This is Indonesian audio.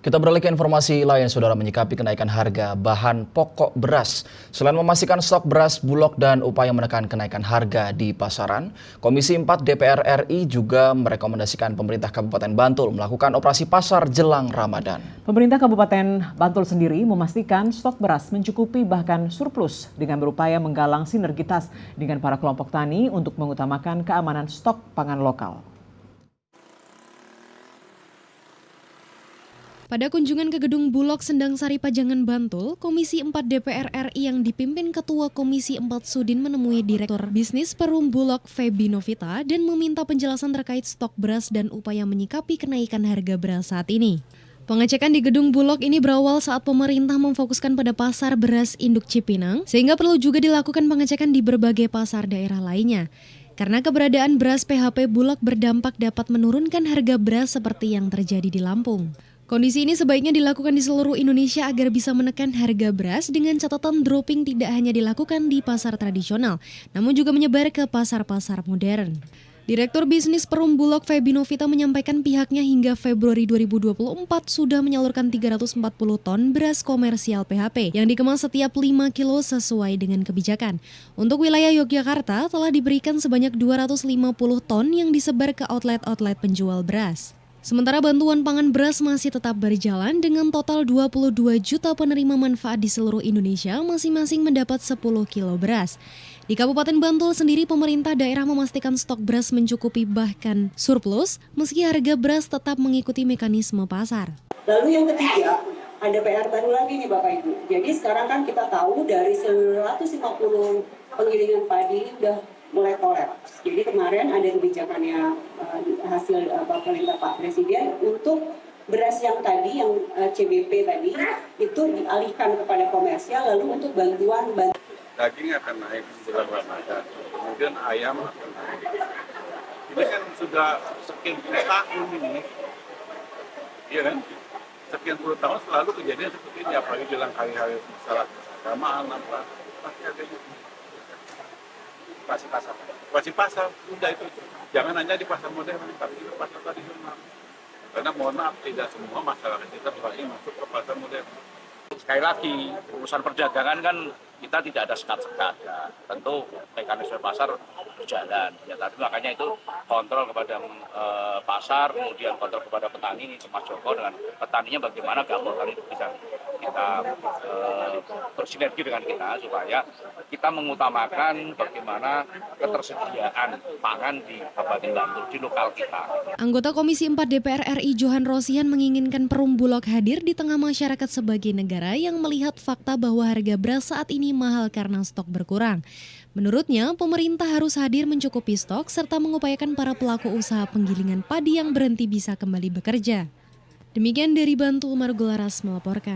Kita beralih ke informasi lain, saudara. Menyikapi kenaikan harga bahan pokok beras. Selain memastikan stok beras Bulog dan upaya menekan kenaikan harga di pasaran, Komisi 4 DPR RI juga merekomendasikan pemerintah Kabupaten Bantul melakukan operasi pasar jelang Ramadan. Pemerintah Kabupaten Bantul sendiri memastikan stok beras mencukupi bahkan surplus dengan berupaya menggalang sinergitas dengan para kelompok tani untuk mengutamakan keamanan stok pangan lokal. Pada kunjungan ke gedung Bulog Sendang Sari Pajangan Bantul, Komisi 4 DPR RI yang dipimpin Ketua Komisi 4 Sudin menemui Direktur Bisnis Perum Bulog Febi Novita dan meminta penjelasan terkait stok beras dan upaya menyikapi kenaikan harga beras saat ini. Pengecekan di gedung Bulog ini berawal saat pemerintah memfokuskan pada pasar beras induk Cipinang, sehingga perlu juga dilakukan pengecekan di berbagai pasar daerah lainnya. Karena keberadaan beras PHP Bulog berdampak dapat menurunkan harga beras seperti yang terjadi di Lampung. Kondisi ini sebaiknya dilakukan di seluruh Indonesia agar bisa menekan harga beras dengan catatan dropping tidak hanya dilakukan di pasar tradisional, namun juga menyebar ke pasar-pasar modern. Direktur Bisnis Perum Bulog Febi Novita menyampaikan pihaknya hingga Februari 2024 sudah menyalurkan 340 ton beras komersial PHP yang dikemas setiap 5 kilo sesuai dengan kebijakan. Untuk wilayah Yogyakarta telah diberikan sebanyak 250 ton yang disebar ke outlet-outlet penjual beras. Sementara bantuan pangan beras masih tetap berjalan dengan total 22 juta penerima manfaat di seluruh Indonesia masing-masing mendapat 10 kilo beras. Di Kabupaten Bantul sendiri pemerintah daerah memastikan stok beras mencukupi bahkan surplus meski harga beras tetap mengikuti mekanisme pasar. Lalu yang ketiga, ada PR baru lagi nih Bapak Ibu. Jadi sekarang kan kita tahu dari 150 penggilingan padi udah mulai kolaps. Jadi kemarin ada kebijakannya hasil perintah Pak Presiden untuk beras yang tadi, yang CBP tadi, itu dialihkan kepada komersial, lalu untuk bantuan. Daging akan naik menjelang Ramadan, kemudian ayam akan naik. Ini kan sudah sekian puluh tahun ini, iya kan? Sekian puluh tahun selalu kejadian seperti ini, apalagi jelang hari-hari salat keagamaan apa, pasti ada itu. Operasi pasar, udah itu. Jangan hanya di pasar modern, tapi di pasar tradisional. Karena mohon maaf, tidak semua masyarakat kita berani masuk ke pasar modern. Sekali lagi, urusan perdagangan kan kita tidak ada sekat-sekat. Ya. Tentu mekanisme pasar berjalan. Ya, tapi makanya itu kontrol kepada pasar, kemudian kontrol kepada petani, Mas Joko dengan petaninya bagaimana gabungan itu bisa kita bersinergi dengan kita supaya kita mengutamakan bagaimana ketersediaan pangan di Kabupaten Bantul di lokal kita. Anggota Komisi 4 DPR RI Johan Rosian menginginkan Perum Bulog hadir di tengah masyarakat sebagai negara yang melihat fakta bahwa harga beras saat ini mahal karena stok berkurang. Menurutnya, pemerintah harus hadir mencukupi stok serta mengupayakan para pelaku usaha penggilingan padi yang berhenti bisa kembali bekerja. Demikian dari Bantul, Margolaras melaporkan.